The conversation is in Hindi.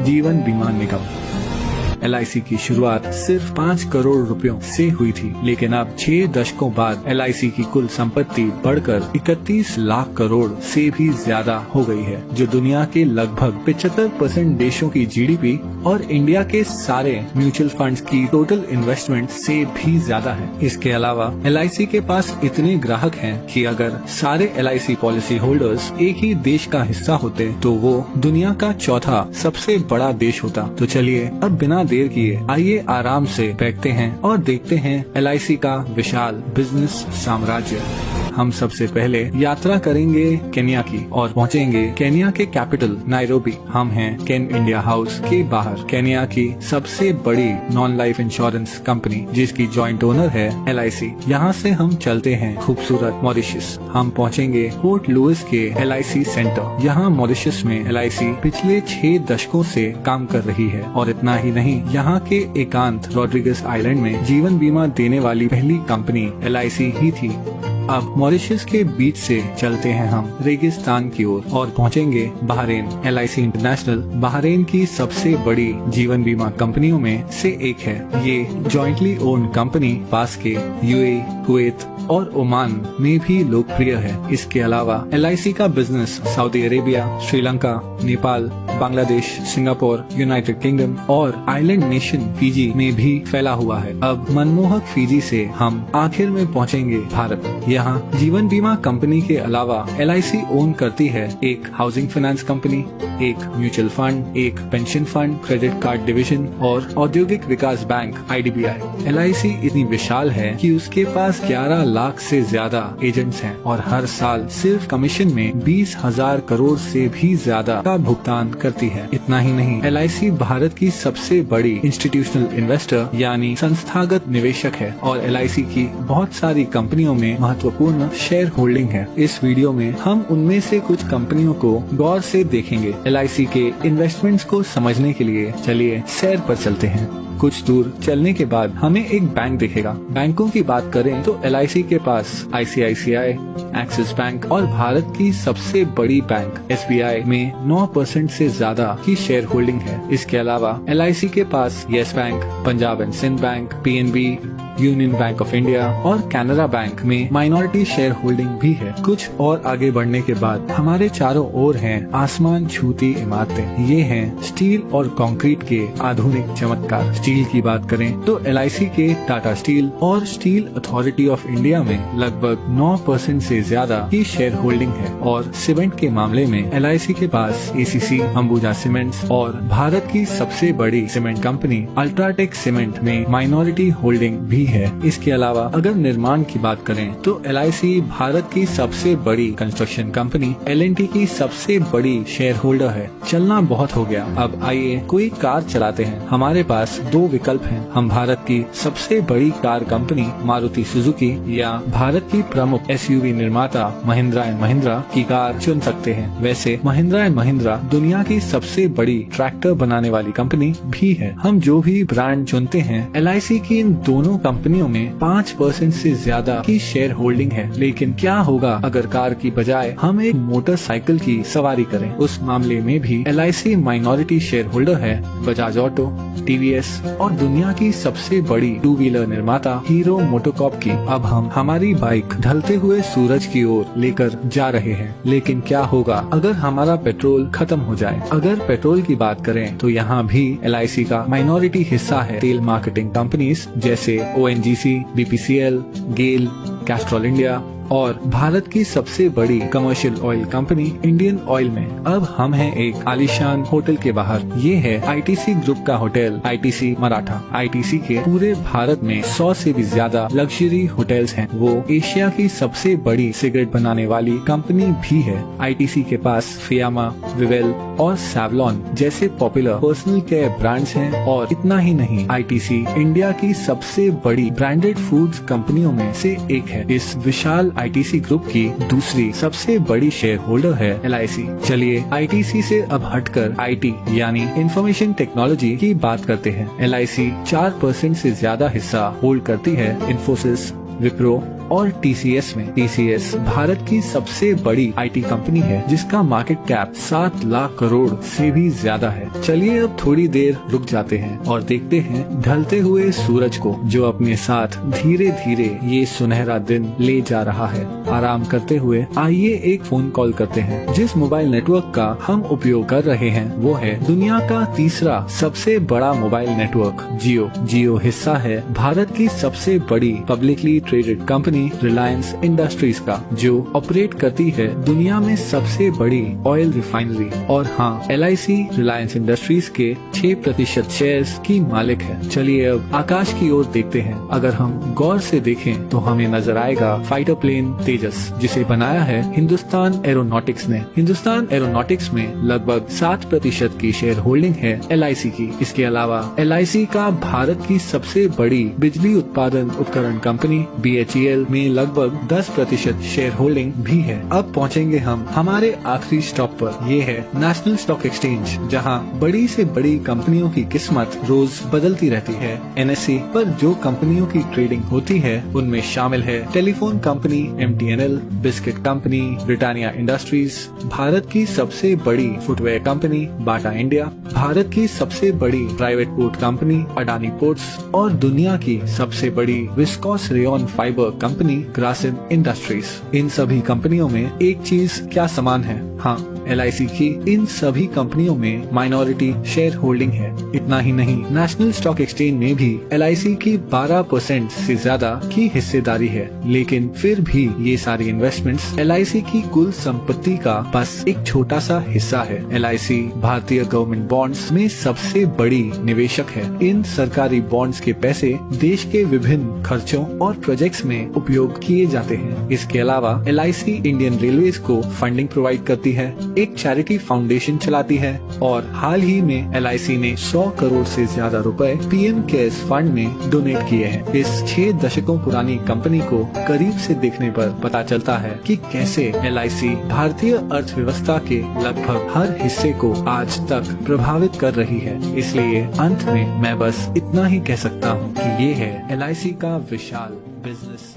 जीवन बीमा निगम। LIC की शुरुआत सिर्फ 5 करोड़ रुपयों से हुई थी, लेकिन अब 6 दशकों बाद LIC की कुल संपत्ति बढ़कर 31 लाख करोड़ से भी ज्यादा हो गई है, जो दुनिया के लगभग 75% देशों की GDP और इंडिया के सारे म्यूचुअल फंड्स की टोटल इन्वेस्टमेंट से भी ज्यादा है। इसके अलावा LIC के पास इतने ग्राहक हैं कि अगर सारे LIC पॉलिसी होल्डर्स एक ही देश का हिस्सा होते तो वो दुनिया का चौथा सबसे बड़ा देश होता। तो चलिए अब बिना देर किए आइए आराम से बैठते हैं और देखते हैं LIC का विशाल बिजनेस साम्राज्य। हम सबसे पहले यात्रा करेंगे केन्या की और पहुंचेंगे केन्या के कैपिटल नायरोबी। हम हैं केन इंडिया हाउस के बाहर, केन्या की सबसे बड़ी नॉन लाइफ इंश्योरेंस कंपनी जिसकी जॉइंट ओनर है LIC। यहाँ से हम चलते हैं खूबसूरत मॉरिशस। हम पहुंचेंगे पोर्ट लुइस के LIC सेंटर। यहाँ मॉरिशस में LIC पिछले 6 दशकों से काम कर रही है और इतना ही नहीं, यहाँ के एकांत रॉड्रिगस आइलैंड में जीवन बीमा देने वाली पहली कंपनी LIC ही थी। अब मॉरिशस के बीच से चलते हैं हम रेगिस्तान की ओर और पहुंचेंगे बहरीन। LIC इंटरनेशनल बहरीन की सबसे बड़ी जीवन बीमा कंपनियों में से एक है। ये जॉइंटली ओन्ड कंपनी पास के UAE, कुवैत और ओमान में भी लोकप्रिय है। इसके अलावा LIC का business Saudi Arabia, Sri Lanka, Nepal, Bangladesh, Singapore, United kingdom और आइलैंड नेशन फिजी में भी फैला हुआ है। अब मनमोहक फिजी से हम आखिर में पहुंचेंगे भारत। यहाँ जीवन बीमा कंपनी के अलावा LIC ओन करती है एक हाउसिंग फाइनेंस कंपनी, एक म्यूचुअल फंड, एक pension fund, credit card division और औद्योगिक विकास बैंक IDBI। LIC इतनी विशाल है कि उसके पास 11 लाख से ज्यादा एजेंट्स हैं और हर साल सिर्फ कमीशन में 20,000 करोड़ से भी ज्यादा का भुगतान करती है। इतना ही नहीं, LIC भारत की सबसे बड़ी इंस्टीट्यूशनल इन्वेस्टर यानी संस्थागत निवेशक है और LIC की बहुत सारी कंपनियों में महत्वपूर्ण शेयर होल्डिंग है। इस वीडियो में हम उनमें से कुछ कंपनियों को गौर से देखेंगे। LIC के इन्वेस्टमेंट्स को समझने के लिए चलिए सैर पर चलते हैं। कुछ दूर चलने के बाद हमें एक बैंक दिखेगा। बैंकों की बात करें तो LIC के पास ICICI, एक्सिस बैंक और भारत की सबसे बड़ी बैंक SBI में 9% से ज्यादा की शेयर होल्डिंग है। इसके अलावा LIC के पास Yes Bank, Punjab and Sindh bank, PNB, Union Bank of India और कैनरा बैंक में माइनॉरिटी शेयर होल्डिंग भी है। कुछ और आगे बढ़ने के बाद हमारे चारों ओर हैं आसमान छूती इमारतें। ये हैं स्टील और कंक्रीट के आधुनिक चमत्कार। स्टील की बात करें तो LIC के टाटा स्टील और स्टील अथॉरिटी ऑफ इंडिया में लगभग 9% से ज्यादा की शेयर होल्डिंग है और सीमेंट के मामले में LIC के पास ACC, अंबुजा सीमेंट्स और भारत की सबसे बड़ी सीमेंट कंपनी अल्ट्राटेक सीमेंट में माइनॉरिटी होल्डिंग भी है। इसके अलावा अगर निर्माण की बात करें तो LIC भारत की सबसे बड़ी कंस्ट्रक्शन कंपनी L&T की सबसे बड़ी शेयर होल्डर है। चलना बहुत हो गया, अब आइए कोई कार चलाते हैं। हमारे पास 2 विकल्प हैं। हम भारत की सबसे बड़ी कार कंपनी मारुति सुजुकी या भारत की प्रमुख SUV निर्माता महिंद्रा एंड महिंद्रा की कार चुन सकते हैं। वैसे महिंद्रा एंड महिंद्रा दुनिया की सबसे बड़ी ट्रैक्टर बनाने वाली कंपनी भी है। हम जो भी ब्रांड चुनते हैं, LIC की इन दोनों कंपनियों में 5% से ज्यादा की शेयर होल्डिंग है। लेकिन क्या होगा अगर कार की बजाय हम एक मोटरसाइकिल की सवारी करें? उस मामले में भी LIC माइनॉरिटी शेयर होल्डर है बजाज ऑटो, TVS और दुनिया की सबसे बड़ी 2 व्हीलर निर्माता हीरो मोटोकॉर्प की। अब हम हमारी बाइक ढलते हुए सूरज की ओर लेकर जा रहे हैं। लेकिन क्या होगा अगर हमारा पेट्रोल खत्म हो जाए? अगर पेट्रोल की बात करें तो यहाँ भी LIC का माइनॉरिटी हिस्सा है तेल मार्केटिंग कंपनीज जैसे ONGC, BPCL, गेल, कैस्ट्रॉल इंडिया और भारत की सबसे बड़ी commercial oil company Indian oil में। अब हम हैं एक आलीशान होटल के बाहर। ये है ITC ग्रुप का होटल ITC मराठा। ITC के पूरे भारत में 100 से भी ज्यादा लग्जरी होटल्स हैं। वो एशिया की सबसे बड़ी सिगरेट बनाने वाली कंपनी भी है। ITC के पास फियामा, विवेल और सैवलॉन जैसे पॉपुलर पर्सनल केयर ब्रांड्स हैं और इतना ही नहीं, ITC इंडिया की सबसे बड़ी ब्रांडेड फूड्स कंपनियों में से एक है। इस विशाल ITC ग्रुप की दूसरी सबसे बड़ी शेयर होल्डर है LIC। चलिए ITC से अब हटकर IT यानी इंफॉर्मेशन टेक्नोलॉजी की बात करते हैं। LIC 4% से ज्यादा हिस्सा होल्ड करती है इन्फोसिस, विप्रो, और TCS में। TCS भारत की सबसे बड़ी IT कंपनी है जिसका मार्केट कैप 7 लाख करोड़ से भी ज्यादा है। चलिए अब थोड़ी देर रुक जाते हैं और देखते हैं ढलते हुए सूरज को, जो अपने साथ धीरे धीरे ये सुनहरा दिन ले जा रहा है। आराम करते हुए आइए एक फोन कॉल करते हैं। जिस मोबाइल नेटवर्क का हम उपयोग कर रहे हैं वो है दुनिया का तीसरा सबसे बड़ा मोबाइल नेटवर्क जियो। जियो हिस्सा है भारत की सबसे बड़ी publicly traded company Reliance industries का, जो ऑपरेट करती है दुनिया में सबसे बड़ी ऑयल रिफाइनरी। और हाँ, LIC रिलायंस इंडस्ट्रीज के 6% शेयर्स की मालिक है। चलिए अब आकाश की ओर देखते हैं। अगर हम गौर से देखें तो हमें नजर आएगा फाइटर प्लेन तेजस, जिसे बनाया है हिंदुस्तान एरोनॉटिक्स ने। हिंदुस्तान एरोनॉटिक्स में लगभग 7% की शेयर होल्डिंग है LIC की। इसके अलावा LIC का भारत की सबसे बड़ी बिजली उत्पादन उपकरण कंपनी BHEL में लगभग 10% शेयर होल्डिंग भी है। अब पहुंचेंगे हम हमारे आखिरी स्टॉप पर। ये है नेशनल स्टॉक एक्सचेंज, जहां बड़ी से बड़ी कंपनियों की किस्मत रोज बदलती रहती है। NSE पर जो कंपनियों की ट्रेडिंग होती है उनमें शामिल है telephone company MTNL, biscuit company Britannia industries, Bharat की सबसे बड़ी footwear company Bata India, Bharat की सबसे बड़ी private port company Adani ports और दुनिया की सबसे बड़ी viscose rayon fibre company Grasim industries. इन सभी कंपनियों में एक चीज क्या समान है? हाँ, LIC की इन सभी कंपनियों में माइनॉरिटी शेयर होल्डिंग है। इतना ही नहीं, नेशनल स्टॉक एक्सचेंज में भी LIC की 12% से ज्यादा की हिस्सेदारी है। लेकिन फिर भी ये सारी इन्वेस्टमेंट्स LIC की कुल संपत्ति का बस एक छोटा सा हिस्सा है। LIC भारतीय गवर्नमेंट बॉन्ड्स में सबसे बड़ी निवेशक है। इन सरकारी बॉन्ड्स के पैसे देश के विभिन्न खर्चों और प्रोजेक्ट्स में उपयोग किए जाते हैं। इसके अलावा LIC इंडियन रेलवेज को फंडिंग प्रोवाइड करती है, एक चैरिटी फाउंडेशन चलाती है और हाल ही में LIC ने 100 करोड़ से ज्यादा रुपए PM केयर्स फंड में डोनेट किए हैं। इस 6 दशकों पुरानी कंपनी को करीब से देखने पर पता चलता है कि कैसे LIC भारतीय अर्थव्यवस्था के लगभग हर हिस्से को आज तक प्रभावित कर रही है। इसलिए अंत में मैं बस इतना ही कह सकता हूँ कि ये है LIC का विशाल बिजनेस